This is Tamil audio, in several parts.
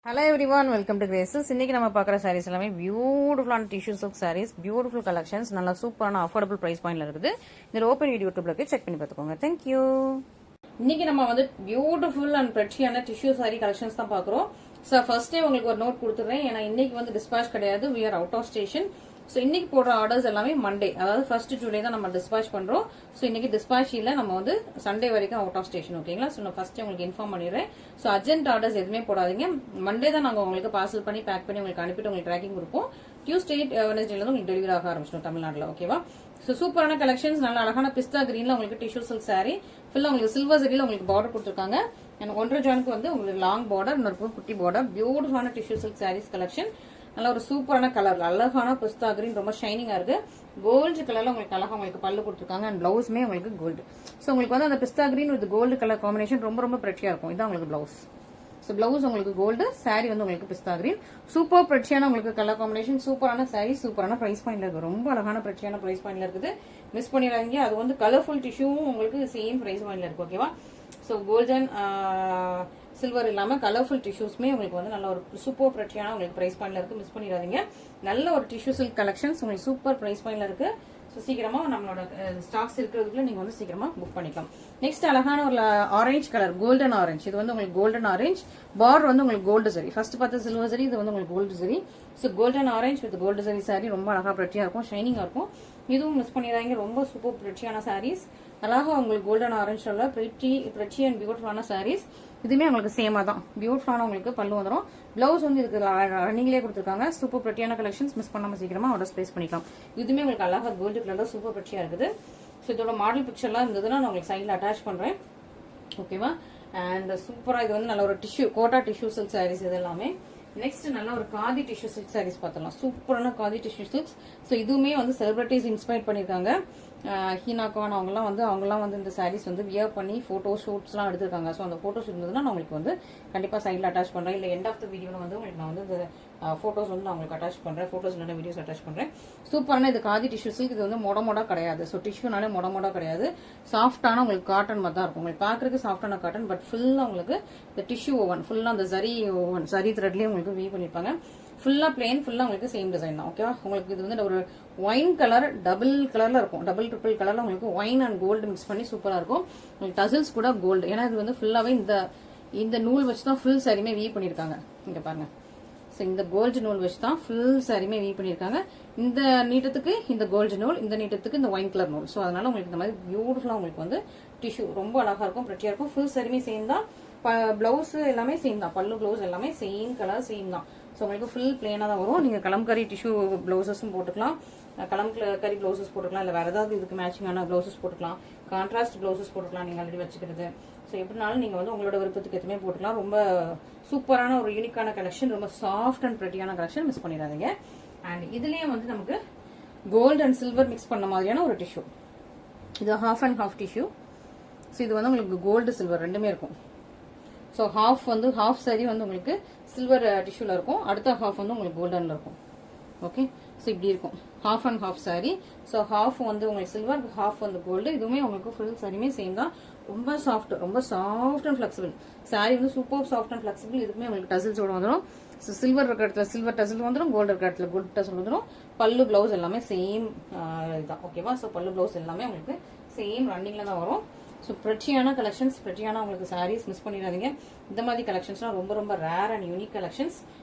Hello everyone, welcome to Graces. இன்னைக்கு நம்ம பார்க்குற sarees எல்லாமே பியூட்டிஃபுல்லான tissue silk sarees, beautiful collections, நல்ல சூப்பரான அஃபோர்டபுள் பிரைஸ் பாயிண்ட்ல இருக்குது. இந்த ஓப்பன் யூடியூப்ல போய் செக் பண்ணி பார்த்துக்கோங்க. Thank you. இன்னைக்கு நம்ம வந்து பியூட்டிஃபுல் அண்ட் பிரெச்சியான டிஷ்யூ saree கலெக்ஷன்ஸ் தான் பார்க்குறோம். ஸோ ஃபர்ஸ்டே உங்களுக்கு ஒரு நோட் கொடுத்துறேன், ஏன்னா இன்னைக்கு வந்து டிஸ்பாச் கிடையாது, we are out of station. So இன்னைக்கு போடுற ஆர்டர்ஸ் எல்லாமே மண்டே, அதாவது 1st ஜூலை தான் நம்ம டிஸ்பாச் பண்றோம். ஸோ இன்னைக்கு டிஸ்பாச் இல்ல, நம்ம வந்து சண்டே வரைக்கும் அவுட் ஆஃப் ஸ்டேஷன். ஓகேங்களா? ஸோ நான் ஃபர்ஸ்ட் உங்களுக்கு இன்ஃபார்ம் பண்ணிடுறேன். ஸோ அர்ஜென்ட் ஆர்டர்ஸ் எதுவுமே போடாதீங்க. மண்டே தான் நாங்கள் உங்களுக்கு பார்சல் பண்ணி பேக் பண்ணி உங்களுக்கு அனுப்பிட்டு உங்களுக்கு ட்ராக்கிங் கொடுப்போம். டியூஸ்டே வெனஸ்டேல தான் உங்களுக்கு டெலிவரி ஆக ஆரம்பிச்சிடும் தமிழ்நாட்டில். ஓகேவா? ஸோ சூப்பரான கலெக்ஷன்ஸ், நல்ல அழகான பிஸ்தா கிரீன்ல உங்களுக்கு டிஷ்யூ சில்க் சாரி ஃபுல்லா உங்களுக்கு சில்வர் சரியில உங்களுக்கு பார்டர் கொடுத்துருக்காங்க. எனக்கு 1.5 ஜானுக்கு வந்து உங்களுக்கு லாங் பார்டர், இன்னொரு குட்டி பார்டர், பியூட்டிஃபுல்லான டிஷ்யூ சில்க் சாரீஸ் கலெக்ஷன். நல்ல ஒரு சூப்பரான கலர், அழகான பிஸ்தா கிரீன், ரொம்ப ஷைனிங்கா இருக்கு. கோல்டு கலர்ல உங்களுக்கு அழகா உங்களுக்கு பல்லு கொடுத்துருக்காங்க அண்ட் பிளவுஸ்மே உங்களுக்கு கோல்டு. ஸோ உங்களுக்கு வந்து அந்த பிஸ்தா green with gold colour combination ரொம்ப ரொம்ப பிரெச்சியா இருக்கும். இதான் உங்களுக்கு பிளவுஸ். ஸோ பிளவுஸ் உங்களுக்கு கோல்டு, சாரி வந்து உங்களுக்கு பிஸ்தா கிரீன். சூப்பர் பிரெச்சியான உங்களுக்கு கலர் காம்பினேஷன், சூப்பரான சாரி, சூப்பரான பிரைஸ் பாயிண்ட்ல இருக்கு. ரொம்ப அழகான பிரெச்சியான பிரைஸ் பாயிண்ட்ல இருக்குது. மிஸ் பண்ணிடாதீங்க. அது வந்து கலர்ஃபுல் டிஷ்யூவும் உங்களுக்கு சேம் பிரைஸ் பாயிண்ட்ல இருக்கு. ஓகேவா? ஸோ கோல்டன் சில்வர் இல்லாம கலர்ஃபுல் டிஷ்யூஸ்மே உங்களுக்கு வந்து நல்ல ஒரு சூப்பர் பிரெச்சியான உங்களுக்கு பிரைஸ் பாயிண்ட்ல இருக்கு. மிஸ் பண்ணிடாதீங்க. நல்ல ஒரு டிஷ்யூ சில்க் கலெக்ஷன்ஸ் உங்களுக்கு சூப்பர் பிரைஸ் பாயிண்ட்ல இருக்கு. ஸோ சீக்கிரமா நம்மளோட ஸ்டாக்ஸ் இருக்கிறதுக்குள்ள நீங்க வந்து சீக்கிரமா புக் பண்ணிக்கலாம். நெக்ஸ்ட் அழகான ஒரு ஆரஞ்சு கலர், கோல்டன் ஆரஞ்சு. இது வந்து உங்களுக்கு கோல்டன் ஆரஞ்சு, பார்டர் வந்து உங்களுக்கு கோல்டு சரி. ஃபர்ஸ்ட் பார்த்த சில்வர் சரி, இது வந்து உங்களுக்கு கோல்டு சரி. So golden orange with gold சரி சாரி ரொம்ப அழகா பிரெச்சியா இருக்கும், ஷைனிங்கா இருக்கும். இதுவும் மிஸ் பண்ணிடாதீங்க. ரொம்ப சூப்பர் பிரெச்சியான சாரீஸ், அழகா உங்களுக்கு கோல்டன் ஆரஞ்சுல பிரெச்சி அண்ட் பியூட்டிஃபுல்லான சாரீஸ். இதுவுமே உங்களுக்கு சேமா தான், பியூட்டிஃபுல்லான உங்களுக்கு பல்லு வந்துடும். பிளவுஸ் வந்து இதுக்கு ரன்னிங்லேயே கொடுத்துருக்காங்க. சூப்பர் பிரெட்டியான கலெக்ஷன்ஸ், மிஸ் பண்ணாம சீக்கிரமா ஆர்டர் பிளேஸ் பண்ணிக்கலாம். இதுவுமே உங்களுக்கு அழகா கோல்டு கலர்ல சூப்பர் பிரெட்டியா இருக்குது. ஸோ இதோட மாடல் பிக்சர்லாம் இருந்ததுன்னா நான் உங்களுக்கு சைடில் அட்டாச் பண்றேன். ஓகேவா? அண்ட் சூப்பரா இது வந்து நல்ல ஒரு tissue Kota tissue silk saris இது எல்லாமே. நெக்ஸ்ட் நல்ல ஒரு காதி டிஷ்யூ சில்க் சாரீஸ் பார்த்தலாம். சூப்பரான காதி டிஷ்யூ சில்க்ஸ். ஸோ இதுவுமே வந்து செலிபிரிட்டிஸ் இன்ஸ்பயர் பண்ணியிருக்காங்க. ஹீனா கான் அவங்கலாம் வந்து இந்த சாரீஸ் வந்து வியர் பண்ணி போட்டோ ஷூட்ஸ்லாம் எடுத்திருக்காங்க. ஸோ அந்த போட்டோஸ் இருந்ததுன்னா நான் உங்களுக்கு வந்து கண்டிப்பாக சைடில் அட்டாச் பண்ணுறேன். இல்லை எண்ட் ஆஃப் த வீடியோவில் வந்து உங்களுக்கு நான் வந்து இந்த ஃபோட்டோஸ் வந்து நான் உங்களுக்கு அட்டாச் பண்ணுறேன். ஃபோட்டோஸ் இல்லைனா வீடியோஸ் அட்டாச் பண்ணுறேன். சூப்பரான இது காதி டிஷ்யூ சில்க். இது வந்து மொடமொடா கிடையாது. ஸோ டிஷ்யூனாலே மொடமொடா கிடையாது. சாஃப்டான உங்களுக்கு காட்டன் மாதிரி தான் இருக்கும். உங்களுக்கு பார்க்கறதுக்கு சாஃப்டான காட்டன், பட் ஃபுல்லாக உங்களுக்கு இந்த டிஷ்யூ ஓவன், ஃபுல்லாக அந்த சரி த்ரெட்லேயே உங்களுக்கு வீவ் பண்ணியிருப்பாங்க. ஃபுல்லா பிளேன், ஃபுல்லா உங்களுக்கு சேம் டிசைன் தான். ஓகேவா? உங்களுக்கு இது வந்து ஒரு ஒயின் கலர், டபுள் கலர்ல இருக்கும், டபுள் ட்ரிபிள் கலர்ல உங்களுக்கு ஒயின் அண்ட் கோல்டு மிக்ஸ் பண்ணி சூப்பரா இருக்கும். உங்களுக்கு டசில்ஸ் கூட கோல்டு, ஏன்னா இது வந்து ஃபுல்லாவே இந்த நூல் வச்சு தான் ஃபுல் சாரியுமே வீவ் பண்ணிருக்காங்க. இங்க பாருங்க. ஸோ இந்த கோல்டு நூல் வச்சு தான் ஃபுல் சாரியுமே வீவ் பண்ணிருக்காங்க. இந்த நீட்டத்துக்கு இந்த கோல்டு நூல், இந்த நீட்டத்துக்கு இந்த ஒயின் கலர் நூல். ஸோ அதனால உங்களுக்கு இந்த மாதிரி பியூட்டிஃபுல்லா உங்களுக்கு வந்து டிஷ்யூ ரொம்ப அழகா இருக்கும், பிரெட்டியா இருக்கும். ஃபுல் சாரியுமே சேம் தான். பிளவுஸ் எல்லாமே சேம் தான், பல்லு பிளவுஸ் எல்லாமே சேம் கலர் சேம் தான். ஸோ உங்களுக்கு ஃபுல் பிளேனா தான் வரும். நீங்க கலம்கரி டிஷ்யூ பிளவுசஸும் போட்டுக்கலாம், கலம்கரி பிளவுசஸ் போட்டுக்கலாம், இல்லை வேற ஏதாவது இதுக்கு மேட்சிங்கான பிளவுசஸ் போட்டுக்கலாம், கான்ட்ராஸ்ட் பிளவுசஸ் போட்டுக்கலாம் நீங்க ஆல்ரெடி வச்சுக்கிறது. ஸோ எப்படினாலும் நீங்க வந்து உங்களோட விருப்பத்துக்கு எதுவுமே போட்டுக்கலாம். ரொம்ப சூப்பரான ஒரு யூனிக்கான கலெக்ஷன், ரொம்ப சாஃப்ட் அண்ட் பிரெட்டியான கலெக்ஷன், மிஸ் பண்ணிடாதீங்க. அண்ட் இதுலயே வந்து நமக்கு கோல்டு அண்ட் சில்வர் மிக்ஸ் பண்ண மாதிரியான ஒரு டிஷ்யூ. இது half and half tissue. So இது வந்து உங்களுக்கு கோல்டு சில்வர் ரெண்டுமே இருக்கும். ஸோ ஹாஃப் சாரி வந்து உங்களுக்கு சில்வர் டிஷ்யூல இருக்கும், அடுத்த ஹாஃப் வந்து உங்களுக்கு கோல்டன்ல இருக்கும். ஓகே? ஸோ இப்படி இருக்கும் half and half sorry. So half வந்து உங்களுக்கு சில்வர், ஹாஃப் வந்து கோல்டு. இதுவுமே உங்களுக்கு ஃபுல் சாரியுமே சேம் தான். ரொம்ப சாஃப்ட் அண்ட் ஃபிளெக்சிபிள் சாரி, வந்து சூப்பர் சாஃப்ட் அண்ட் ஃபிளெக்சிபிள். இதுக்குமே உங்களுக்கு டசில்ஸோட வந்துடும். ஸோ சில்வர் இருக்கிற இடத்துல சில்வர் டசில் வந்துடும், கோல்டு இருக்கிற இடத்துல கோல்டு டசில் வந்துடும். பல்லு பிளவுஸ் எல்லாமே சேம் இதுதான். ஓகேவா? ஸோ பல்லு பிளவுஸ் எல்லாமே உங்களுக்கு சேம் ரன்னிங்ல தான் வரும். ஸோ பிரெச்சியான கலெக்ஷன்ஸ், பிரெச்சியான உங்களுக்கு சாரீஸ், மிஸ் பண்ணிடாதீங்க. இந்த மாதிரி கலெக்ஷன்ஸ்லாம் ரொம்ப ரொம்ப rare and unique collections.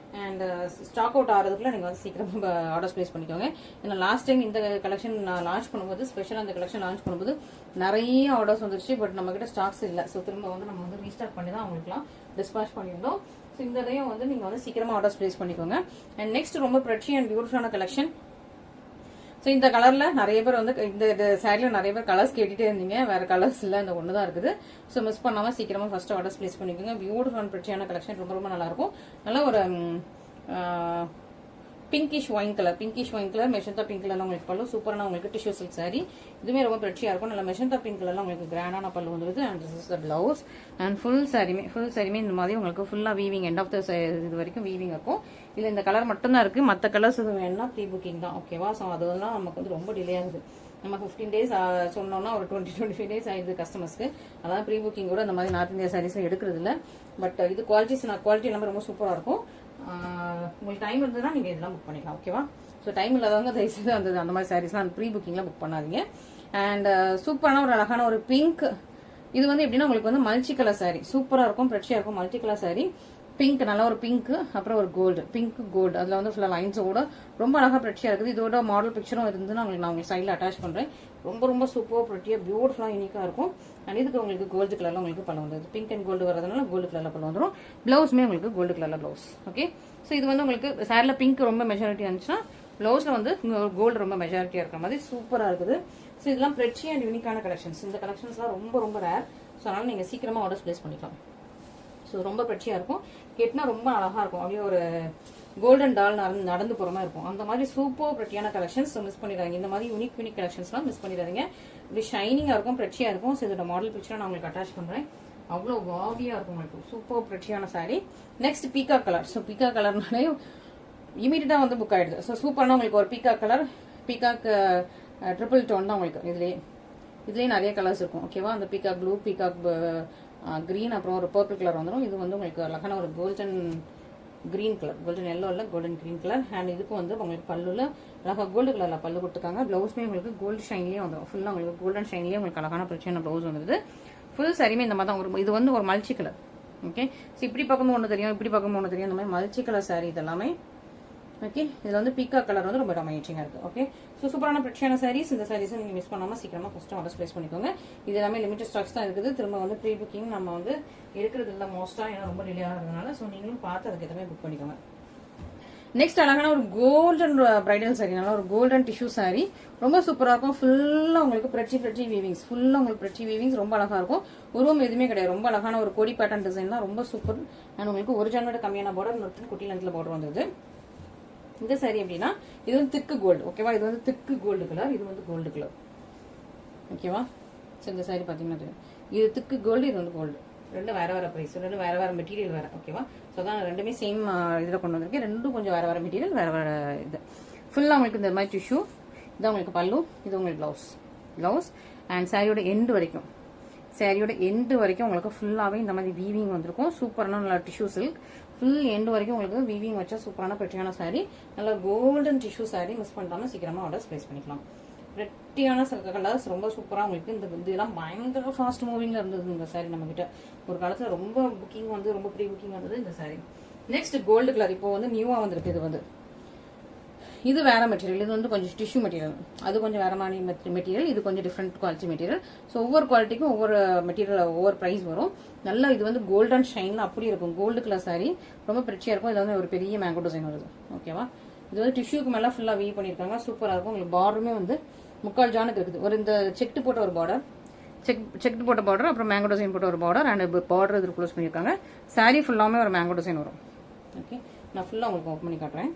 And stock out ஆகிறதுக்குள்ள நீங்கள் வந்து சீக்கிரம் ஆர்டர்ஸ் பிளேஸ் பண்ணிக்கோங்க. ஏன்னா லாஸ்ட் டைம் இந்த கலெக்ஷன் நான் லான்ச் பண்ணும்போது, ஸ்பெஷலாக இந்த கலெக்ஷன் லான்ச் பண்ணும்போது நிறைய ஆர்டர்ஸ் வந்துருச்சு, பட் நம்ம கிட்ட ஸ்டாக்ஸ் இல்லை. ஸோ திரும்ப வந்து நம்ம வந்து ரீஸ்டார்ட் பண்ணி தான் அவங்களுக்குலாம் டிஸ்பாச் பண்ணியிருந்தோம். ஸோ இந்த இதையும் வந்து நீங்கள் வந்து சீக்கிரமா ஆர்டர்ஸ் பிளேஸ் பண்ணிக்கோங்க. அண்ட் நெக்ஸ்ட் ரொம்ப பிரெச்சி அண்ட் பியூட்டிஃபுல்லான கலெக்ஷன். ஸோ இந்த கலர்ல நிறைய பேர் வந்து இந்த சாரில நிறைய பேர் கலர்ஸ் கேட்டுட்டே இருந்தீங்க, வேற கலர்ஸ் இல்ல, இந்த ஒன்று தான் இருக்குது. ஸோ மிஸ் பண்ணாம சீக்கிரமா ஃபர்ஸ்ட் ஆர்டர்ஸ் பிளேஸ் பண்ணிக்கோங்க. பியூட்டிஃபுல் அண்ட் பிரெச்சியான கலெக்ஷன், ரொம்ப ரொம்ப நல்லா இருக்கும். நல்ல ஒரு பிங்கிஷ் ஒயின் கலர், மெஷந்தா பிங்க் கலர்ல உங்களுக்கு பல்லு, சூப்பரான உங்களுக்கு டிஷ்யூ சில்க் சாரி. இதுவுமே ரொம்ப பிரெச்சியா இருக்கும். நல்ல மெஷந்தா பிங்க் கலர்ல உங்களுக்கு கிராண்டான பல்லு வந்துருது. And this is the blouse. And full சாரியுமே இந்த மாதிரி உங்களுக்கு ஃபுல்லா வீவிங், எண்ட் ஆஃப் த இது வரைக்கும் வீவிங் இருக்கும். இல்ல இந்த கலர் மட்டும் தான் இருக்கு, மற்ற கலர்ஸ் எதுவும் வேணும்னா ப்ரீ புக்கிங் தான். ஓகேவா? ஸோ அதெல்லாம் நமக்கு வந்து ரொம்ப டிலே ஆகுது. நம்ம 15 days சொன்னோம்னா ஒரு 20-25 days ஆயிடுது கஸ்டமர்ஸ்க்கு. அதான் ப்ரீ புக்கிங் கூட இந்த மாதிரி நார்த் இந்தியா சாரீஸ் எடுக்கிறது இல்லை. பட் இது குவாலிட்டி எல்லாமே ரொம்ப சூப்பராக இருக்கும். உங்களுக்கு டைம் இருந்ததுன்னா நீங்கள் இதெல்லாம் புக் பண்ணிக்கலாம். ஓகேவா? ஸோ டைம் இல்லாதவங்க தயவுசெய்து அந்த மாதிரி சாரீஸ்லாம் ப்ரீ புக்கிங்லாம் புக் பண்ணாதீங்க. அண்ட் சூப்பரான ஒரு அழகான ஒரு பிங்க். இது வந்து எப்படின்னா உங்களுக்கு வந்து மல்டி கலர் சாரி, சூப்பராக இருக்கும், பிரச்சியாக இருக்கும். மல்டி கலர் சாரி, பிங்க், நல்ல ஒரு பிங்க், அப்புறம் ஒரு கோல்டு, பிங்க் கோல்டு, அதில் வந்து ஃபுல்லாக லைன்ஸோட ரொம்ப அழகாக பிரச்சியாக இருக்குது. இதோட மாடல் பிக்சரும் இருந்துன்னா நான் உங்களுக்கு சைடில் அட்டாச் பண்ணுறேன். ரொம்ப ரொம்ப சூப்பர் பிரட்டியாக பியூட்டிஃபுல்லாக யூனிக்காக இருக்கும். அண்ட் இதுக்கு உங்களுக்கு கோல்டு கலரில் உங்களுக்கு பல்ல வந்துடுது. பிங்க் அண்ட் கோல்டு வரதுனால கோல்டு கலரில் பல்ல வந்துடும். ப்ளவுஸுமே உங்களுக்கு கோல்டு கலரில் ப்ளவுஸ். ஓகே, ஸோ இது வந்து உங்களுக்கு சாரியில் பிங்க் ரொம்ப மெஜாரிட்டி இருந்துச்சுன்னா ப்ளவுஸில் வந்து கோல்டு ரொம்ப மெஜாரிட்டியாக இருக்கிற மாதிரி சூப்பராக இருக்குது. ஸோ இதெல்லாம் பிரச்சி அண்ட் யூனிக்கான கலெக்ஷன்ஸ். இந்த கலெக்ஷன்ஸ்லாம் ரொம்ப ரொம்ப ரேர். ஸோ அதனால் நீங்கள் சீக்கிரமாக ஆர்டர்ஸ் பிளேஸ் பண்ணிக்கலாம். ஸோ ரொம்ப பிரச்சியாக இருக்கும், கெட்டினா ரொம்ப அழகாக இருக்கும். அப்படியே ஒரு கோல்டன் டால் நடந்து போகிற மாதிரி இருக்கும். அந்த மாதிரி சூப்பர் பிரட்டியான கலெக்ஷன்ஸ் மிஸ் பண்ணிடாதீங்க. இந்த மாதிரி யூனிக் கலெக்ஷன்ஸ்லாம் மிஸ் பண்ணிடாதீங்க. இப்படி ஷைனிங்காக இருக்கும், பிரச்சியாக இருக்கும். ஸோ இதோட மாடல் பிக்சரை நான் உங்களுக்கு அட்டாச் பண்ணுறேன். அவ்வளோ வாவியாக இருக்கும் உங்களுக்கு. சூப்பர் பிரச்சியான sari. Next peacock colour. So peacock கலர்னாலே இமீடியட்டாக வந்து புக் ஆகிடுது. ஸோ சூப்பரான உங்களுக்கு ஒரு peacock colour, peacock triple tone தான் உங்களுக்கு. இதுலேயே நிறைய கலர்ஸ் இருக்கும். ஓகேவா? அந்த பீகாக் ப்ளூ, பீகாக் கிரீன், அப்புறம் ஒரு பர்பிள் கலர் வந்துடும். இது வந்து உங்களுக்கு அழகான ஒரு golden green colour, golden yellow இல்லை, கோல்டன் கிரீன் கலர். அண்ட் இதுக்கு வந்து உங்களுக்கு பல்லுல அழகாக கோல்டு கலரில் பல்லு கொடுத்துருக்காங்க. ப்ளவுஸ்மே உங்களுக்கு கோல்டு ஷைன்லேயே வந்துடும். ஃபுல்லாக உங்களுக்கு கோல்டன் ஷைன்லேயே உங்களுக்கு அழகான பிரச்சனை ப்ளவுஸ் வந்துடுது. ஃபுல் சாரியுமே இந்த மாதிரி தான் வரும். இது வந்து ஒரு மல்டி கலர். ஓகே, ஸோ இப்படி பார்க்கும்போது ஒன்று தெரியும், இப்படி பார்க்கும்போது ஒன்று தெரியும். இந்த மாதிரி மல்டி கலர் சாரி இதெல்லாமே. ஓகே, இதில் வந்து பீக்கா கலர் வந்து ரொம்ப டாமினேட்டிங்காக இருக்குது. ஓகே, ஸோ சூப்பரான பிரச்சியான சாரீஸ். இந்த சாரீஸை நீங்கள் மிஸ் பண்ணாமல் சீக்கிரமாக ஃபஸ்ட்டு ஆர்டர்ஸ் ப்ளேஸ் பண்ணிக்கோங்க. இது எல்லாமே லிமிட்டட் ஸ்டாக்ஸ் தான் இருக்குது. திரும்ப வந்து ப்ரீ புக்கிங் நம்ம வந்து இருக்கிறது இல்லை மோஸ்ட்டாக, ஏன்னா ரொம்ப டிலே ஆகிறதுனால. ஸோ நீங்களும் பார்த்து அதுக்கு எதுவுமே புக் பண்ணிக்கோங்க. நெக்ஸ்ட் அழகான ஒரு கோல்டன் பிரைடல் சாரி, நல்லா ஒரு கோல்டன் டிஷ்யூ சாரி, ரொம்ப சூப்பராக இருக்கும். ஃபுல்லாக உங்களுக்கு பிரச்சி வீவிங்ஸ், ஃபுல்லாக உங்களுக்கு பிரச்சி வீவிங்ஸ் ரொம்ப அழகாக இருக்கும். உருவம் எதுவுமே கிடையாது. ரொம்ப அழகான ஒரு கொடி பேட்டர்ன் டிசைன் தான், ரொம்ப சூப்பர். அண்ட் உங்களுக்கு ஒரு ஜானோட கம்மியான பார்டர், குட்டி லென்த்தில் பார்டர் வந்தது. இந்த சாரி எப்படின்னா இது வந்து திக்கு கோல்டு. ஓகேவா? இது வந்து திக்கு கோல்டு கலர், இது வந்து கோல்டு கலர். ஓகேவா? ஸோ இந்த சாரி பார்த்தீங்கன்னா இது திக்கு கோல்டு, இது வந்து கோல்டு. ரெண்டும் வேற வேற ப்ரைஸ், ரெண்டும் வேற வேற மெட்டீரியல் வேற. ஓகேவா? ஸோ அதான் ரெண்டுமே சேம் இதில் கொண்டு வந்திருக்கேன். ரெண்டும் கொஞ்சம் வேற வேற மெட்டீரியல், வேற வேற இது. ஃபுல்லாக உங்களுக்கு இந்த மாதிரி டிஷ்யூ. இதான் உங்களுக்கு பல்லு, இது உங்களுக்கு ப்ளவுஸ். அண்ட் சாரியோட எண்டு வரைக்கும், உங்களுக்கு ஃபுல்லாகவே இந்த மாதிரி வீவிங் வந்திருக்கும். சூப்பரான நல்லா டிஷ்யூ சில்க். ஃபுல் எண்டு வரைக்கும் உங்களுக்கு வீவிங் வச்சா சூப்பரான பிரச்சியான சாரி, நல்ல கோல்டன் டிஷ்யூ சாரி. மிஸ் பண்ணாமல் சீக்கிரமாக ஆர்டர்ஸ் பிளேஸ் பண்ணிக்கலாம். பிரட்டியான கலர்ஸ் ரொம்ப சூப்பராக உங்களுக்கு. இந்த இதெல்லாம் பயங்கர ஃபாஸ்ட் மூவிங்ல இருந்தது இந்த சாரி நம்ம கிட்ட. ஒரு காலத்தில் ரொம்ப புக்கிங் வந்து ரொம்ப ப்ரீ புக்கிங் வந்தது இந்த சாரி. Next gold colour. இப்போ வந்து நியூவாக வந்திருக்கு. இது வேற மெட்டீரியல். இது வந்து கொஞ்சம் டிஷ்யூ மெட்டீரியல், அது கொஞ்சம் வேற மாதிரி மெட்டீரியல். இது கொஞ்சம் டிஃப்ரெண்ட் குவாலிட்டி மெட்டீரியல். ஸோ ஒவ்வொரு குவாலிட்டிக்கும் ஒவ்வொரு மெட்டீரியல் ஒவ்வொரு ப்ரைஸ் வரும். நல்லா இது வந்து கோல்டன் ஷைன்ல அப்படி இருக்கும். கோல்டு கலர் சாரி ரொம்ப பிரச்சியா இருக்கும். இது வந்து ஒரு பெரிய மேங்கோ டிசைன் வருது. ஓகேவா? இது வந்து டிஷ்யூக்கு மேலே ஃபுல்லாக வீவ் பண்ணியிருக்காங்க. சூப்பராக இருக்கும். உங்களுக்கு பார்டருமே வந்து முக்கால் ஜானுக்கு இருக்குது. ஒரு இந்த செக்டு போட்ட ஒரு பார்டர், செக்டு போட்ட பார்டர், அப்புறம் மேங்கோ டிசைன் போட்ட ஒரு பார்டர், அண்ட் பார்டர் இது க்ளோஸ் பண்ணியிருக்காங்க. சாரி ஃபுல்லாமே ஒரு மேங்கோ டிசைன் வரும். ஓகே, நான் ஃபுல்லாக உங்களுக்கு ஓப்பன் பண்ணி காட்டுறேன்.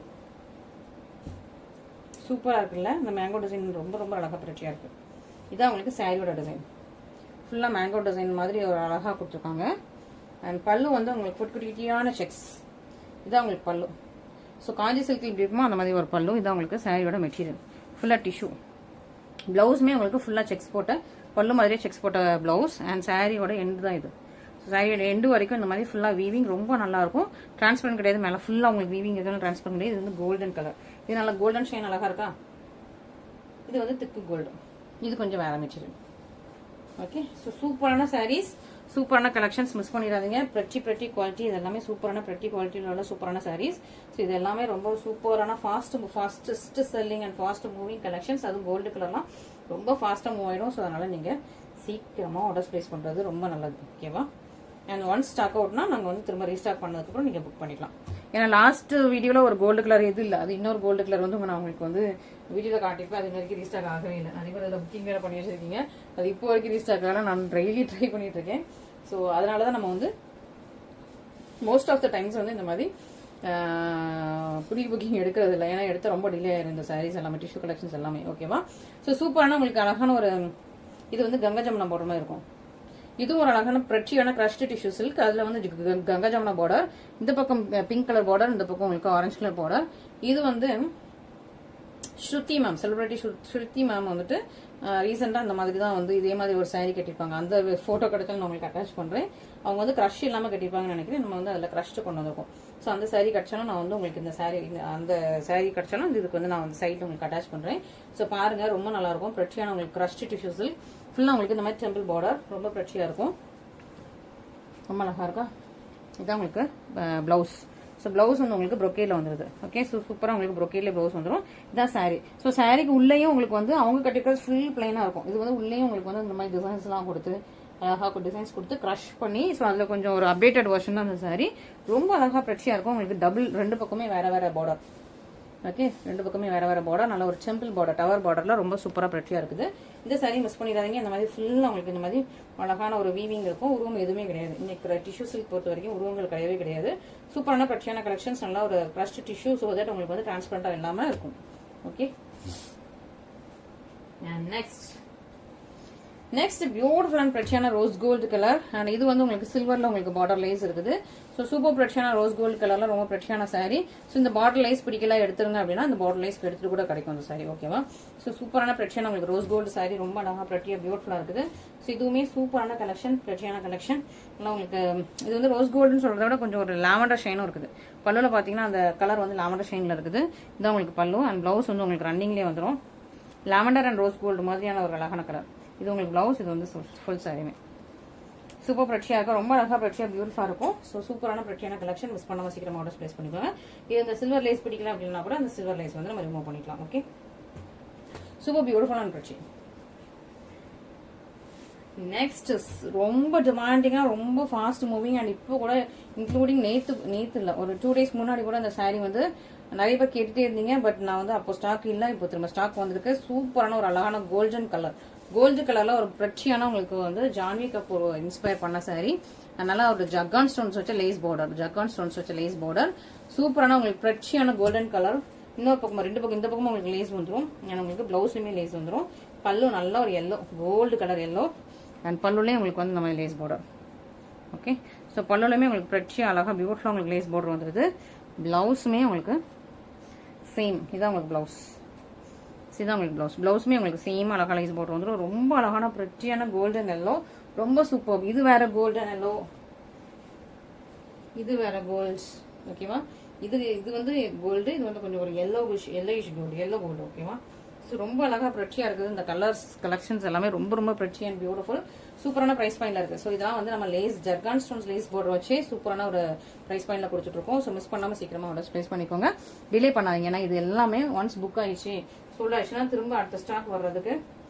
சூப்பராக இருக்குல்ல? இந்த மேங்கோ டிசைன் ரொம்ப ரொம்ப அழகாக பிரச்சியாக இருக்குது. இதான் உங்களுக்கு சாரியோட டிசைன். ஃபுல்லாக மேங்கோ டிசைன் மாதிரி ஒரு அழகாக கொடுத்துருக்காங்க. அண்ட் பல்லு வந்து உங்களுக்கு குட்டியான செக்ஸ். இதான் உங்களுக்கு பல்லு. ஸோ காஞ்சி சில்க் இப்படி இருக்குமோ அந்த மாதிரி ஒரு பல்லு. இதான் உங்களுக்கு சாரியோட மெட்டீரியல். ஃபுல்லாக டிஷ்யூ. ப்ளவுஸுமே உங்களுக்கு ஃபுல்லாக செக்ஸ் போட்ட பல்லு மாதிரியே செக்ஸ் போட்ட ப்ளவுஸ். அண்ட் சாரியோட எண்டு தான் இது. சாரியோட எண்டு வரைக்கும் இந்த மாதிரி ஃபுல்லாக வீவிங் ரொம்ப நல்லா இருக்கும். டிரான்ஸ்பரண்ட் கிடையாது, மேலே ஃபுல்லாக உங்களுக்கு வீவிங் எதுவும் டிரான்ஸ்பரண்ட் கிடையாது. இது வந்து கோல்டன் கலர். இது நல்லா கோல்டன் ஷைன் அழகா இருக்கா? இது வந்து திக்கு கோல்டு. இது கொஞ்சம் வேற மெட்டீரியல். ஓகே, ஸோ சூப்பரான சாரீஸ், சூப்பரான கலெக்ஷன்ஸ். மிஸ் பண்ணிடாதீங்க. பிரட்டி குவாலிட்டி. இது எல்லாமே சூப்பரான பிரட்டி குவாலிட்டியில் உள்ள சூப்பரான சாரீஸ். ஸோ இது எல்லாமே ரொம்ப சூப்பரான fastest selling and fast moving collections. அதுவும் கோல்டு கலர்லாம் ரொம்ப ஃபாஸ்ட்டாக மூவ் ஆயிடும். ஸோ அதனால நீங்கள் சீக்கிரமாக ஆர்டர்ஸ் பிளேஸ் பண்ணுறது ரொம்ப நல்லது. ஓகேவா? அண்ட் ஒன்ஸ் ஸ்டாக் அவுட்னா நாங்கள் வந்து திரும்ப ரீஸ்டாக் பண்ணதுக்கப்புறம் நீங்கள் புக் பண்ணிக்கலாம். ஏன்னா லாஸ்ட் வீடியோவில் ஒரு கோல்டு கலர் எது இல்லை, அது இன்னொரு கோல்டு கலர் வந்து நான் உங்களுக்கு வந்து வீடியோவில் காட்டியிருப்பேன். அது வரைக்கும் ரீஸ்டாக் ஆகவே இல்லை. நிறைய பேர் அதில் புக்கிங் வேறு பண்ணி வச்சிருக்கீங்க. அது இப்போ வரைக்கும் ரீஸ்டாக் ஆகல. நான் டெய்லி ட்ரை பண்ணிட்டு இருக்கேன். ஸோ அதனால தான் நம்ம வந்து மோஸ்ட் ஆஃப் த டைம்ஸ் வந்து இந்த மாதிரி ப்ரீ புக்கிங் எடுக்கிறது இல்லை. ஏன்னா எடுத்து ரொம்ப டிலே ஆயிரும் இந்த சாரீஸ் எல்லாமே, டிஷ்யூ கலெக்ஷன்ஸ் எல்லாமே. ஓகேவா? ஸோ சூப்பரான உங்களுக்கு அழகான ஒரு இது வந்து கங்கா ஜமுனா போடுற மாதிரி இருக்கும். இதுவும் ஒரு அழகான பிரச்சியான கிரஷ்டு டிஷ்யூ சில்க். அதுல வந்து கங்கா ஜமுனா பார்டர், இந்த பக்கம் பிங்க் கலர் பார்டர், இந்த பக்கம் உங்களுக்கு ஆரஞ்சு கலர் பார்டர். இது வந்து ஸ்ருதி மேம், செலிபிரிட்டி ஸ்ருதி மேம் வந்துட்டு ரீசெண்டாக அந்த மாதிரி தான் வந்து இதே மாதிரி ஒரு சாரீ கட்டியிருப்பாங்க. அந்த ஃபோட்டோ கிடைச்சாலும் நான் உங்களுக்கு அட்டாச் பண்ணுறேன். அவங்க வந்து க்ரஷ் இல்லாமல் கட்டியிருப்பாங்கன்னு நினைக்கிறேன். நம்ம வந்து அதில் க்ரஷ்டு கொண்டு வந்திருக்கோம். ஸோ அந்த saree கிடைச்சாலும் நான் வந்து உங்களுக்கு இந்த saree அந்த saree கிடைச்சாலும் இதுக்கு வந்து நான் வந்து சைடில் உங்களுக்கு அட்டாச் பண்ணுறேன். ஸோ பாருங்க ரொம்ப நல்லா இருக்கும். பிரச்சியான உங்களுக்கு க்ரஷ்டு டிஷ்யூஸில் ஃபுல்லாக உங்களுக்கு இந்த மாதிரி டெம்பிள் பார்டர் ரொம்ப பிரச்சியாக இருக்கும். ரொம்ப அழகா இருக்கா. இதுதான் உங்களுக்கு பிளவுஸ். ஸோ பிளவுஸ் வந்து உங்களுக்கு ப்ரொக்கேட்ல வந்துருது. ஓகே, ஸோ சூப்பராக உங்களுக்கு ப்ரொக்கேட்ல பிளவுஸ் வந்துடும். இதான் சாரி. ஸோ சாரிக்கு உள்ளேயும் உங்களுக்கு வந்து அவங்க கட்டிக்கிறது ஃபுல் பிளைனா இருக்கும். இது வந்து உள்ளேயும் உங்களுக்கு வந்து இந்த மாதிரி டிசைன்ஸ்லாம் கொடுத்து அழகாக டிசைன்ஸ் கொடுத்து க்ரஷ் பண்ணி, ஸோ அதில் கொஞ்சம் ஒரு அப்டேட்டட் வெர்ஷன் தான் அந்த சாரி. ரொம்ப அழகாக பிரச்சியாக இருக்கும். உங்களுக்கு டபுள் ரெண்டு பக்கமே வேற வேற பார்டர். ஓகே, ரெண்டு பக்கமே வேற வேற பார்டர். நல்ல ஒரு டெம்பிள் பார்டர், டவர் பார்டர்ல ரொம்ப சூப்பராக பிரச்சியாக இருக்குது. இந்த சாரி மிஸ் பண்ணிடாதீங்க. இந்த மாதிரி ஃபுல்லாக உங்களுக்கு இந்த மாதிரி அழகான ஒரு வீவிங் இருக்கும். உருவம் எதுவுமே கிடையாது. இன்னைக்கு டிஷ்யூ சில்க் பொறுத்த வரைக்கும் உருவங்கள் கிடையவே கிடையாது. சூப்பரான பிரச்சியான கலெக்ஷன்ஸ், நல்லா ஒரு க்ரஷ்டு டிஷ்யூ, ஸோ தட் உங்களுக்கு வந்து டிரான்ஸ்பரண்டா இல்லாமல் இருக்கும். ஓகே, நெக்ஸ்ட் பியூட்டிஃபுல் அண்ட் பிரச்சியான ரோஸ் கோல்டு கலர். அண்ட் இது வந்து உங்களுக்கு சில்வர்ல உங்களுக்கு பார்டர் லேஸ் இருக்குது. ஸோ சூப்பர் பிரச்சியான ரோஸ் கோல்டு கலர்ல ரொம்ப பிரச்சியான சாரி. ஸோ இந்த பார்டர் லேஸ் பிடிக்கல எடுத்துருங்க அப்படின்னா இந்த பார்டர் லேஸ் எடுத்துட்டு கூட கிடைக்கும் அந்த சாரி. ஓகேவா. ஸோ சூப்பரான பிரச்சியான உங்களுக்கு ரோஸ் கோல்டு சாரி ரொம்ப அழகா பிரட்டியா பியூட்டிஃபுல்லா இருக்குது. ஸோ இதுவுமே சூப்பரான கலெக்ஷன், பிரச்சியான கலெக்ஷன். எல்லாம் உங்களுக்கு இது வந்து ரோஸ் கோல்டுன்னு சொல்றத விட கொஞ்சம் ஒரு லாவெண்டர் ஷைனும் இருக்குது. பல்லுல பாத்தீங்கன்னா அந்த கலர் வந்து லாவெண்டர் ஷைன்ல இருக்குது. இதான் உங்களுக்கு பல்லு. அண்ட் பிளவுஸ் வந்து உங்களுக்கு ரன்னிங்லேயே வந்துடும். லாவெண்டர் அண்ட் ரோஸ் கோல்டு மாதிரியான ஒரு அழகான கலர். இது உங்களுக்கு பிளவுஸ். இது வந்து ஃபுல் சாரியுமே சூப்பர் பிரச்சியா இருக்கும். ரொம்ப அழகா பிரச்சியா பியூட்டிஃபுல்லா இருக்கும். ஸோ சூப்பரான பிரச்சியான கலெக்ஷன். மிஸ் பண்ணாம சீக்கிரம் ஆர்டர்ஸ் பிளேஸ் பண்ணிக்கோங்க. இது இந்த சில்வர் லேஸ் பிடிக்கல அப்படின்னா கூட அந்த சில்வர் லேஸ் வந்து நம்ம ரிமூவ் பண்ணிக்கலாம். ஓகே, சூப்பர் பியூட்டிஃபுல்லான பிரச்சி. நெக்ஸ்ட் ரொம்ப டிமாண்டிங்கா ரொம்ப ஃபாஸ்ட் மூவிங். அண்ட் இப்போ கூட இன்க்ளூடிங் நேத்து இல்ல ஒரு 2 days முன்னாடி கூட அந்த சாரி வந்து நிறைய பேர் கேட்டுட்டே இருந்தீங்க. பட் நான் வந்து அப்போ ஸ்டாக் இல்ல, இப்போ திரும்ப ஸ்டாக் வந்திருக்கு. சூப்பரான ஒரு அழகான கோல்டன் கலர், கோல்டு கலர்ல ஒரு பிரச்சியான உங்களுக்கு வந்து ஜான்வி கபூர் இன்ஸ்பயர் பண்ண சாரி. அதனால ஒரு ஜக்கான் ஸ்டோன்ஸ் வச்ச லேஸ் பார்டர், ஜக்கான் ஸ்டோன்ஸ் வச்ச லேஸ் பார்டர். சூப்பரான உங்களுக்கு பிரச்சியான கோல்டன் கலர். இன்னொரு பக்கம் ரெண்டு பக்கம், இந்த பக்கமும் உங்களுக்கு லேஸ் வந்துடும். உங்களுக்கு பிளவுஸ்லயுமே லேஸ் வந்துடும். பல்லு நல்ல ஒரு yellow, gold colour yellow. And பல்லுலயும் உங்களுக்கு வந்து இந்த மாதிரி லேஸ் பார்டர். ஓகே, ஸோ பல்லுலயுமே உங்களுக்கு பிரச்சியா அழகா பியூட்டிஃபுல்லா உங்களுக்கு லேஸ் பார்டர் வந்துருது. பிளவுஸுமே உங்களுக்கு சேம். இதான் உங்களுக்கு பிளவுஸ். இதுதான் உங்களுக்கு பிளவுஸ். பிளவுஸுமே உங்களுக்கு சேம் அழகா லேஸ் பார்டர் வந்துடும். ரொம்ப அழகான பிரச்சியான கோல்டன் எல்லோ, ரொம்ப சூப்பர். இது வேற கோல்டன் எல்லோ, இது வேற கோல்ட்ஸ். ஓகேவா. இது வந்து கோல்டு, இது வந்து கொஞ்சம் ஒரு எல்லோயிஷ் கோல்டு, எல்லோ கோல்டு. ஓகேவா. ஸோ ரொம்ப அழகா பிரச்சியா இருக்குது. இந்த கலர்ஸ் கலெக்ஷன்ஸ் எல்லாமே ரொம்ப ரொம்ப பிரச்சி அண்ட் பியூட்டிஃபுல். சூப்பரான பிரைஸ் பாயிண்ட்ல இருக்கு. ஸோ இதெல்லாம் வந்து நம்ம lace zircon stones lace border வச்சு சூப்பரான ஒரு பிரைஸ் பாயிண்ட்ல கொடுத்துட்டு இருக்கோம். ஸோ மிஸ் பண்ணாம சீக்கிரமா ஆர்டர்ஸ் பிளேஸ் பண்ணிக்கோங்க. டிலே பண்ணாதீங்க. ஏன்னா இது எல்லாமே ஒன்ஸ் புக் ஆயிடுச்சு சோல்ட் ஆயிடுச்சுன்னா திரும்ப அடுத்த ஸ்டாக் வர்றதுக்கு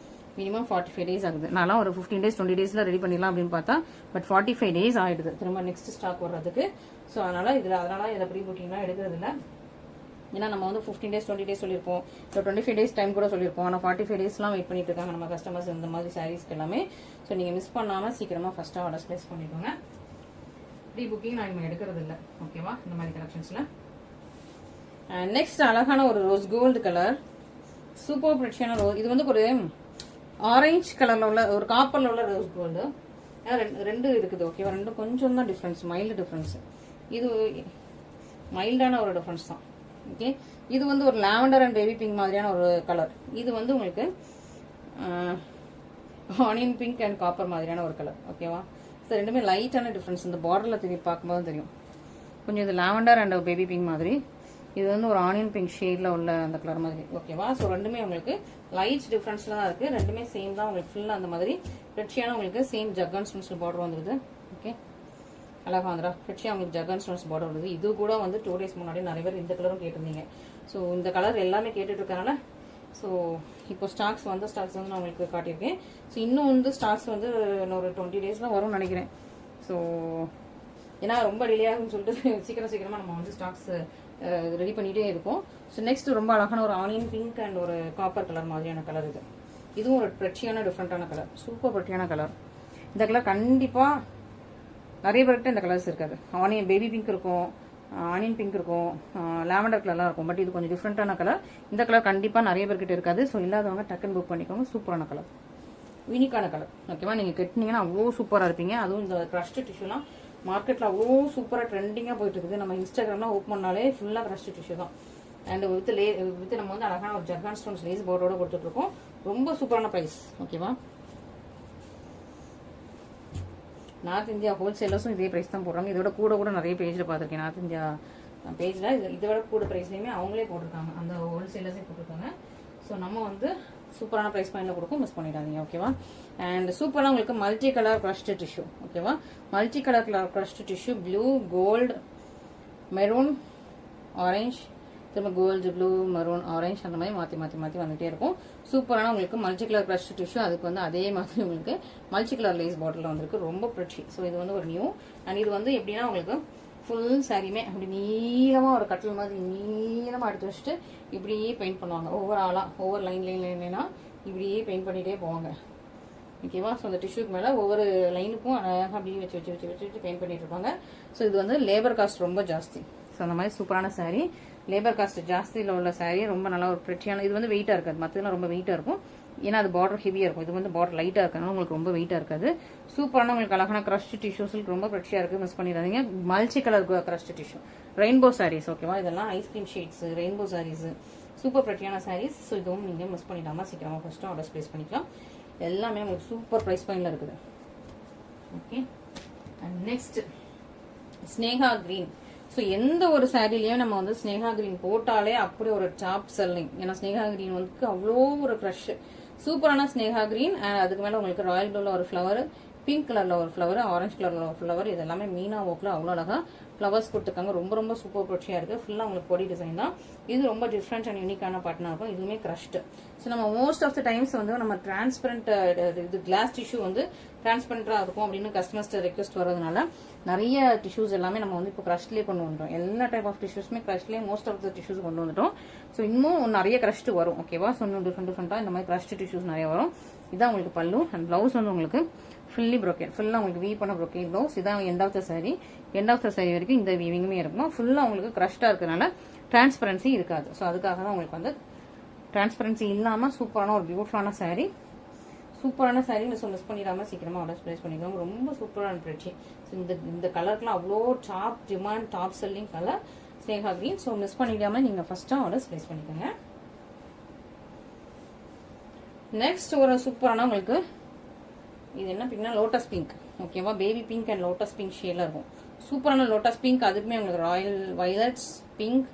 மினிமம் 45 days ஆகுது. நான் ஒரு 15 days 20 daysல ரெடி பண்ணிடலாம் அப்படின்னு பார்த்தா பட் 45 days ஆயிடுது திரும்ப நெக்ஸ்ட் ஸ்டாக் வர்றதுக்கு. ஸோ அதனால இதை ப்ரீ புக்கிங்லாம் எடுக்கிறது இல்லை. ஏன்னா நம்ம வந்து 15 days 20 days சொல்லியிருப்போம், இல்லை 25 days டைம் கூட சொல்லியிருப்போம். ஆனால் 45 daysலாம் வெயிட் பண்ணிட்டு இருக்காங்க நம்ம கஸ்டமர்ஸ் இந்த மாதிரி சாரீஸ்க்கு எல்லாமே. ஸோ நீங்கள் மிஸ் பண்ணாமல் சீக்கிரமாக ஃபர்ஸ்ட்டாக ஆர்டர்ஸ் பிளேஸ் பண்ணிக்கோங்க. ப்ரீ புக்கிங் நான் இனிமேல் எடுக்கிறது இல்லை. ஓகேவா. இந்த மாதிரி கலெக்ஷன்ஸில் நெக்ஸ்ட் அழகான ஒரு ரோஸ் கோல்டு கலர், சூப்பர் பிரச்சியான ரோஸ். இது வந்து ஒரு ஆரஞ்சு கலர்ல உள்ள ஒரு காப்பர்ல உள்ள ரோஸ் கோல்டு. ரெண்டு இருக்குது. ஓகேவா. ரெண்டும் கொஞ்சம் தான் டிஃபரன்ஸ், மைல்டு டிஃபரன்ஸ். இது மைல்டான ஒரு டிஃபரன்ஸ் தான். ஓகே, இது வந்து ஒரு லாவெண்டர் அண்ட் பேபி பிங்க் மாதிரியான ஒரு கலர். இது வந்து உங்களுக்கு ஆனியன் பிங்க் அண்ட் காப்பர் மாதிரியான ஒரு கலர். ஓகேவா. ஸோ ரெண்டுமே லைட்டான டிஃபரன்ஸ். இந்த பார்டர்ல திரும்பி பார்க்கும்போது தெரியும். கொஞ்சம் இது லாவெண்டர் அண்ட் பேபி பிங்க் மாதிரி, இது வந்து ஒரு ஆனியன் பிங்க் ஷேட்ல உள்ள அந்த கலர் மாதிரி. ஓகேவா. ஸோ ரெண்டுமே உங்களுக்கு லைட் டிஃபரன்ஸ்ல தான் இருக்கு. ரெண்டுமே சேம் தான் உங்களுக்கு ஃபுல்லா அந்த மாதிரி ரெட்சியான உங்களுக்கு சேம் ஜக்கான் ஸ்டோன்ஸ் பார்டர் வந்துருது. ஓகே, அழகா வந்துடா ரெட்சியா உங்களுக்கு ஜக்கான் ஸ்டோன்ஸ் பார்டர் வருது. இது கூட வந்து 2 days முன்னாடி நிறைய பேர் இந்த கலரும் கேட்டிருந்தீங்க. ஸோ இந்த கலர் எல்லாமே கேட்டுட்டு இருக்கனால ஸோ இப்போ ஸ்டாக்ஸ் வந்து நான் உங்களுக்கு காட்டியிருக்கேன். ஸோ இன்னும் வந்து ஸ்டாக்ஸ் வந்து இன்னொரு 20 daysல வரும்னு நினைக்கிறேன். ஸோ ஏன்னா ரொம்ப டிலே ஆகும்னு சொல்லிட்டு சீக்கிரமா நம்ம வந்து ஸ்டாக்ஸ் ரெடி பண்ணிட்டே இருக்கும். ஸோ நெக்ஸ்ட் ரொம்ப அழகான ஒரு ஆனியன் பிங்க் அண்ட் ஒரு காப்பர் கலர் மாதிரியான கலர். இதுவும் ஒரு பிரச்சியான டிஃப்ரெண்டான கலர், சூப்பர் பிரச்சியான கலர். இந்த கலர் கண்டிப்பா நிறைய பேர்கிட்ட இந்த கலர்ஸ் இருக்காது. ஆனியன் பேபி பிங்க் இருக்கும், ஆனியன் பிங்க் இருக்கும், லாவெண்டர் கலர்லாம் இருக்கும். பட் இது கொஞ்சம் டிஃப்ரெண்டான கலர். இந்த கலர் கண்டிப்பா நிறைய பேர்கிட்ட இருக்காது. ஸோ இல்லாதவங்க டக்குன்னு புக் பண்ணிக்கோங்க. சூப்பரான கலர், யூனிக்கான கலர். ஓகேவா. நீங்க கட்டினீங்கன்னா அவ்வளோ சூப்பரா இருப்பீங்க. அதுவும் இந்த க்ரஷ்டு டிஷ்யூலாம் மார்க்கெட்ல அவ்வளோ சூப்பரா ட்ரெண்டிங்கா போயிட்டு இருக்குது. நம்ம இன்ஸ்டாகிராம்லாம் ஓப்பன் பண்ணாலே ஃபுல்லா க்ரஷ்டு டிஷ்யூ தான். அண்ட் வித் நம்ம வந்து அழகான ஒரு ஜர்கான் ஸ்டோன்ஸ் லேஸ் பார்டரோட கொடுத்துட்டு இருக்கோம். ரொம்ப சூப்பரான பிரைஸ். ஓகேவா. நார்த் இந்தியா ஹோல்சேலர்ஸும் இதே பிரைஸ் தான் போடுறாங்க. இதோட கூட நிறைய பேஜ்ல பார்த்துருக்கேன். நார்த் இந்தியா பேஜில் இதை விட கூட ப்ரைஸ்லையுமே அவங்களே போட்டிருக்காங்க, அந்த ஹோல்சேலர்ஸே போட்டிருக்காங்க. ஸோ நம்ம வந்து சூப்பரான ப்ரைஸ் பாயிண்டில் கொடுக்கும், மிஸ் பண்ணிடாதீங்க. ஓகேவா? அண்ட் சூப்பராக உங்களுக்கு மல்டி கலர் க்ரஷ்டு டிஷ்யூ. ஓகேவா? Multi colour crushed tissue, blue, gold, maroon, orange, திரும்ப கோல்டு, ப்ளூ, மெரூன், ஆரஞ்ச் அந்த மாதிரி மாற்றி மாற்றி மாற்றி வந்துகிட்டே இருக்கும். சூப்பரான உங்களுக்கு மல்டி கலர் க்ரஷ்டு டிஷ்யூ. அதுக்கு வந்து அதே மாதிரி உங்களுக்கு மல்டி கலர் லேஸ் பாட்டில் வந்திருக்கு, ரொம்ப ப்ரிட்டி. ஸோ இது வந்து ஒரு நியூ. அண்ட் இது வந்து எப்படின்னா உங்களுக்கு ஃபுல் சாரியுமே அப்படி நீளமாக ஒரு கட்டில் மாதிரி நீளமாக எடுத்து வச்சுட்டு இப்படியே பெயிண்ட் பண்ணுவாங்க. ஒவ்வொரு ஆளாக ஒவ்வொரு லைனா இப்படியே பெயிண்ட் பண்ணிகிட்டே போவாங்க. ஓகேவா? ஸோ அந்த டிஷ்யூக்கு மேலே ஒவ்வொரு லைனுக்கும் அழகாக அப்படியே வச்சு வச்சு வச்சு வச்சு வச்சு பெயிண்ட் பண்ணிட்டு இருப்பாங்க. ஸோ இது வந்து லேபர் காஸ்ட் ரொம்ப ஜாஸ்தி. ஸோ அந்த மாதிரி சூப்பரான சாரீ, லேபர் காஸ்ட் ஜாஸ்தியில் உள்ள சாரீ, ரொம்ப நல்லா ஒரு ப்ரிட்டியான. இது வந்து வெயிட்டாக இருக்காது, மற்றதுலாம் ரொம்ப வெயிட்டாக இருக்கும். ஏன்னா அது பார்டர் ஹெவியாக இருக்கும், இது வந்து பார்டர் லைட்டாக இருக்கனால உங்களுக்கு ரொம்ப வெயிட்டாக இருக்காது. சூப்பரான உங்களுக்கு அழகான க்ரஷ்டு டிஷ்யூஸுக்கு ரொம்ப ப்ரிட்டியாக இருக்குது, மிஸ் பண்ணிடாதீங்க. Multi colour crushed tissue, rainbow saris. ஓகேவா? இதெல்லாம் ice cream shades, rainbow saris, super ப்ரிட்டியான சாரீஸ். ஸோ இதுவும் நீங்கள் மிஸ் பண்ணிடாமல் சீக்கிரமாக ஃபஸ்ட்டு ஆர்டர்ஸ் ப்ளேஸ் பண்ணிக்கலாம். எல்லாமே உங்களுக்கு சூப்பர் ப்ரைஸ் பாயிண்டில் இருக்குது. Okay. And next Sneha green. So எந்த ஒரு சாரீலையும் நம்ம வந்து ஸ்னேகா கிரீன் போட்டாலே அப்படி ஒரு டாப் செல்லிங். ஏன்னா ஸ்னேகா கிரீன் வந்து அவ்வளோ ஒரு க்ரஷ். சூப்பரான ஸ்னேகா கிரீன். அண்ட் அதுக்கு மேலே உங்களுக்கு ராயல் ப்ளூவில் ஒரு ஃப்ளவர், பிங்க் கலரில் ஒரு ஃப்ளவர், ஆரஞ்சு கலரில் ஒரு ஃப்ளவர், இது எல்லாமே மீனா ஒர்க்கில் அவ்வளோ அழகாக ஃப்ளவர்ஸ் கொடுத்துருக்காங்க. ரொம்ப ரொம்ப சூப்பர் ப்ரொச்சியாக இருக்குது. ஃபுல்லாக உங்களுக்கு பொடி டிசைன் தான். இது ரொம்ப டிஃப்ரெண்ட் அண்ட் யூனிக்கான பாட்டனாக இருக்கும். இதுவுமே க்ரஷ்டு. ஸோ நம்ம மோஸ்ட் ஆஃப் த டைம்ஸ் வந்து நம்ம டிரான்ஸ்பரண்ட் இது கிளாஸ் டிஷ்யூ வந்து டிரான்ஸ்பரண்டாக இருக்கும் அப்படின்னு கஸ்டமர்ஸ்ட் ரெக்வஸ்ட் வரதுனால நிறைய டிஷ்யூஸ் எல்லாமே நம்ம வந்து இப்போ க்ரஷ்லேயே கொண்டு வந்துட்டோம். எல்லா டைப் ஆஃப் டிஷ்யூஸுமே க்ரஷ்லேயே மோஸ்ட் ஆஃப் த டிஷ்யூஸ் கொண்டு வந்துட்டோம். ஸோ இன்னும் நிறைய க்ரஷ்டு வரும். ஓகேவா? ஸோ இன்னும் டிஃப்ரெண்டாக இந்த மாதிரி க்ரஷ்டு டிஷ்யூஸ் நிறைய வரும். இதான் உங்களுக்கு பல்லு. அண்ட் ப்ளவுஸ் வந்து உங்களுக்கு ஃபுல்லி ப்ரோக்கேட், ஃபுல்லாக உங்களுக்கு வீவ் பண்ண ப்ரோக்கேட் ப்ளவுஸ். இதான் end of the sari. End of the sari வரைக்கும் இந்த வீவிங்குமே இருக்கும். ஃபுல்லாக உங்களுக்கு க்ரஷ்டாக இருக்கிறதுனால டிரான்ஸ்பரன்சி இருக்காது. ஸோ அதுக்காக தான் உங்களுக்கு வந்து டிரான்ஸ்பரன்சி இல்லாமல் சூப்பரான ஒரு பியூட்டிஃபுல்லான சாரீ. சூப்பரான சாரீ மிஸ் பண்ணிடாமல் சீக்கிரமாக ஆர்டர் ப்ளேஸ் பண்ணிக்கோங்க. ரொம்ப சூப்பரான ப்ரிட்டி. ஸோ இந்த கலருக்குலாம் அவ்வளோ top demand, top selling colour Sneha green. So miss பண்ணிடாமல் நீங்கள் ஃபஸ்ட்டாக ஆர்டர்ஸ் ப்ளேஸ் பண்ணிக்கோங்க. நெக்ஸ்ட் ஒரு சூப்பரான உங்களுக்கு இது என்ன பிங்க்னா லோட்டஸ் பிங்க். ஓகேவா? Baby pink and lotus pink ஷேடில் இருக்கும். சூப்பரான லோட்டஸ் பிங்க். அதுக்குமே உங்களுக்கு ராயல் வயலட்ஸ், பிங்க்,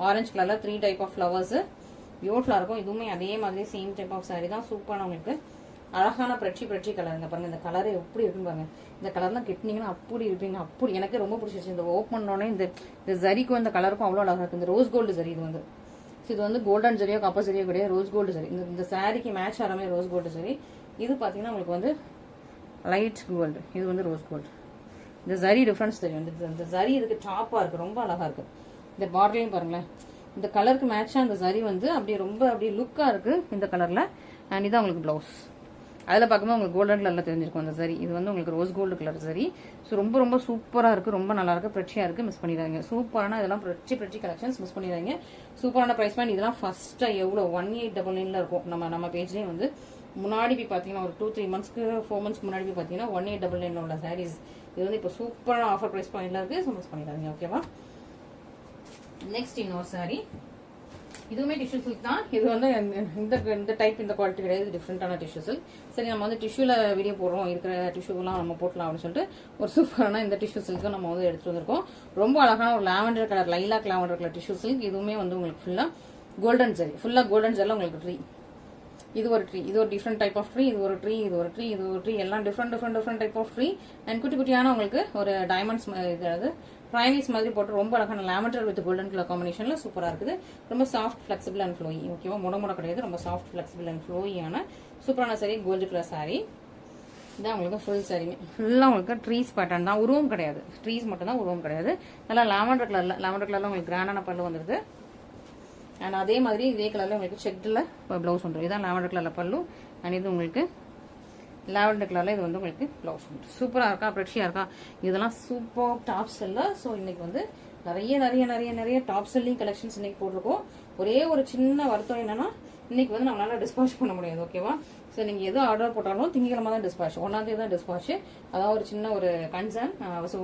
ஆரஞ்சு கலரில் 3 டைப் ஆஃப் ஃப்ளவர்ஸ் பியூட்டிஃபுல்லாக இருக்கும். இதுவுமே அதே மாதிரி சேம் டைப் ஆஃப் சாரி தான். சூப்பரான உங்களுக்கு அழகான ப்ரெட்டி கலருங்க. பாருங்க இந்த கலர் எப்படி இருக்குன்னு பாருங்க. இந்த கலர்லாம் கெட்டினீங்கன்னா அப்படி இருப்பீங்க. அப்படி எனக்கு ரொம்ப பிடிச்சிருச்சு. இந்த ஓப்பன் பண்ணோடனே இந்த ஜரிக்கும் இந்த கலருக்கும் அவ்வளோ அழகாக இருக்குது. இந்த ரோஸ் கோல்டு ஜரி இது வந்து. ஸோ இது வந்து கோல்டன் ஜரியோ கப்பர் ஜரியோ கிடையாது, ரோஸ் கோல்டு ஜரி. இந்த சாரிக்கு மேட்ச் ஆகிற மாதிரி ரோஸ் கோல்டு ஜரி. இது பார்த்தீங்கன்னா உங்களுக்கு வந்து லைட் கோல்டு, இது வந்து ரோஸ் கோல்டு. இந்த ஜரி டிஃப்ரென்ஸ் தெரியும். இந்த ஜரி இதுக்கு டாப்பாக இருக்குது, ரொம்ப அழகாக இருக்குது. இந்த பார்டர்லையும் பாருங்களேன், இந்த கலருக்கு மேட்சாக அந்த ஜரி வந்து அப்படியே ரொம்ப அப்படியே லுக்காக இருக்குது இந்த கலரில். அண்ட் இதான் உங்களுக்கு ப்ளவுஸ். அதில் பார்க்கும்போது உங்களுக்கு கோல்டன் கலரில் தெரிஞ்சிருக்கும் அந்த சரி. இது வந்து உங்களுக்கு ரோஸ் கோல்டு கலர் சரி. ஸோ ரொம்ப ரொம்ப சூப்பராக இருக்குது, ரொம்ப நல்லா இருக்குது, ப்ரெச்சியாக இருக்குது. மிஸ் பண்ணிடுறாங்க. சூப்பரான இதெல்லாம் ப்ரெச்சி கலெக்ஷன்ஸ் மிஸ் பண்ணிடுறாங்க. சூப்பரான ப்ரைஸ் பாயிண்ட். இதெல்லாம் ஃபஸ்ட்டாக எவ்வளோ 1899 இருக்கும். நம்ம பேஜ்லேயே வந்து முன்னாடி போய் பார்த்தீங்கன்னா ஒரு 2-3 மந்த்ஸ்க்கு 4 மந்த்ஸ்க்கு முன்னாடி போய் பார்த்தீங்கன்னா 1899 உள்ள சாரீஸ் இது வந்து இப்போ சூப்பரான ஆஃபர் ப்ரைஸ் பாயிண்ட்ல இருக்குது. ஸோ மிஸ் பண்ணிடுறாங்க. ஓகேவா? நெக்ஸ்ட் இன்னொரு சாரி. இதுவுமே டிஷ்யூ சில்க் தான். இது வந்து இந்த டைப் இந்த குவாலிட்டி கிடையாது, டிஃப்ரெண்டான டிஷ்யூ சில்க். சரி, நம்ம வந்து டிஷ்யூல வீடியோ போடுறோம், இருக்கிற டிஷ்யூலாம் நம்ம போட்டலாம் அப்படின்னு சொல்லிட்டு ஒரு சூப்பரான இந்த டிஷ்யூ சில்க்கும் நம்ம வந்து எடுத்துட்டு வந்திருக்கோம். ரொம்ப அழகான ஒரு lavender colour, lilac lavender colour tissue silk. இதுவுமே வந்து உங்களுக்கு ஃபுல்லா கோல்டன் ஜரி, ஃபுல்லா கோல்டன் ஜரில உங்களுக்கு ட்ரீ. இது ஒரு ட்ரீ, இது ஒரு டிஃப்ரெண்ட் டைப் ஆஃப் ட்ரீ. இது ஒரு ட்ரீ, இது ஒரு ட்ரீ, இது ஒரு ட்ரீ, எல்லாம் different type of tree. And குட்டி குட்டியான உங்களுக்கு ஒரு டைமண்ட்ஸ் இதாவது ட்ரைனிஸ் மாதிரி போட்டு ரொம்ப அழகான லாவெண்டர் வித் கோல்டன் கலர் காம்பினேஷன்ல சூப்பரா இருக்குது. ரொம்ப சாஃப்ட், ஃபிளெக்சிபிள் அண்ட் ஃப்ளோயி. ஓகேவா? முட கிடையாது, ரொம்ப சாஃப்ட், ஃபிளெக்சிபிள் அண்ட் ஃப்ளோயியான சூப்பரான சாரி. Gold colour sorry. இதான் உங்களுக்கு ஃபுல் சாரியுமே ஃபுல்லாக உங்களுக்கு ட்ரீஸ் பேட்டர்ன் தான், உருவம் கிடையாது. ட்ரீஸ் மட்டும் தான், உருவம் கிடையாது. நல்லா லாவெண்டர் கலர்ல உங்களுக்கு கிராண்டான பல்லு வந்துருது. அண்ட் அதே மாதிரி இதே கலர்ல உங்களுக்கு செக்டில் ப்ளவுஸ் வந்துடும். இதுதான் லாவெண்டர் கலர்ல பல்லு. அண்ட் இது உங்களுக்கு லாவெண்டர் கலர்ல இது வந்து உங்களுக்கு ப்ளவுஸ் வந்துடும். சூப்பராக இருக்கா, ப்ரெச்சியாக இருக்கா? இதெல்லாம் சூப்பர் டாப் செல்லர். ஸோ இன்னைக்கு வந்து நிறைய டாப் செல்லிங் கலெக்ஷன்ஸ் இன்னைக்கு போட்டிருக்கோம். ஒரே ஒரு சின்ன வருத்தம் என்னன்னா இன்னைக்கு வந்து நம்மளால டிஸ்பாச் பண்ண முடியாது. ஓகேவா? ஸோ நீங்கள் எது ஆர்டர் போட்டாலும் திங்கக்கிழமை தான் டிஸ்பாச், 1ஆம் தேதி தான் டிஸ்பாச். அதாவது ஒரு சின்ன ஒரு கன்சர்ன். ஸோ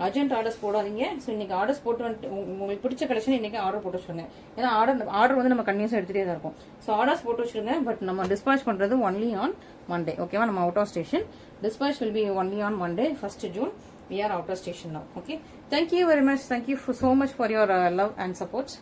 அர்ஜென்ட் ஆர்டர்ஸ் போடாதீங்க. ஸோ இன்னைக்கு ஆர்டர்ஸ் போட்டு வந்துட்டு உங்களுக்கு பிடிச்ச கலெக்ஷன் இன்னைக்கு ஆர்டர் போட்டு வச்சுருங்க. ஏன்னா ஆர்டர் வந்து நம்ம கன்வியூஸாக எடுத்துகிட்டே தான் இருக்கும். ஸோ ஆர்டர்ஸ் போட்டு வச்சுருங்க. பட் நம்ம டிஸ்பாச் பண்ணுறது ஒன்லி ஆன் மண்டே. ஓகேவா? நம்ம out of station. Dispatch will be only on Monday 1 June. we are outer station now. Okay, thank you very much. Thank you so much for your love and support.